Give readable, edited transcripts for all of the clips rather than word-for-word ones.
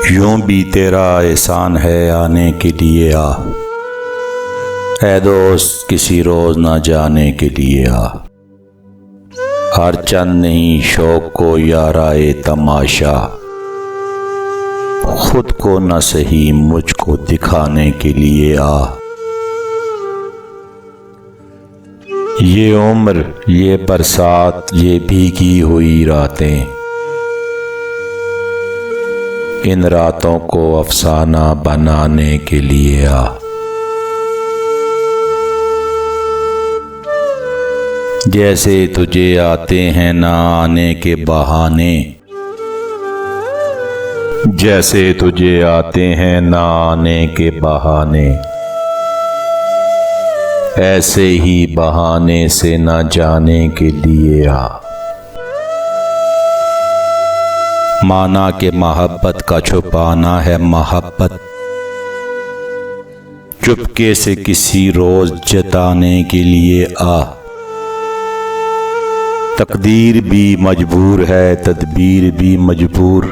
यूं भी तेरा एहसान है आने के लिए आ, ऐ दोस्त किसी रोज ना जाने के लिए आ। हर चंद नहीं शौक को याराए तमाशा, खुद को न सही मुझको दिखाने के लिए आ। ये उम्र ये बरसात ये भीगी हुई रातें, इन रातों को अफसाना बनाने के लिए आ। जैसे तुझे आते हैं ना आने के बहाने, जैसे तुझे आते हैं ना आने के बहाने, ऐसे ही बहाने से ना जाने के लिए आ। माना के मोहब्बत का छुपाना है मोहब्बत, चुपके से किसी रोज जताने के लिए आ। तकदीर भी मजबूर है तदबीर भी मजबूर,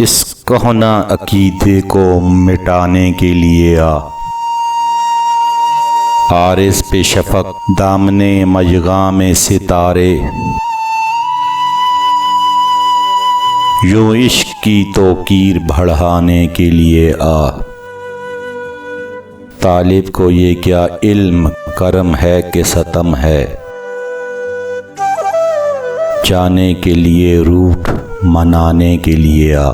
इस कहना अकीदे को मिटाने के लिए आ। आरिस पे शफक दामने मजगा में सितारे, यूं इश्क की तोकीर बढ़ाने के लिए आ। तालिब को ये क्या इल्म करम है कि सतम है, जाने के लिए रूठ मनाने के लिए आ।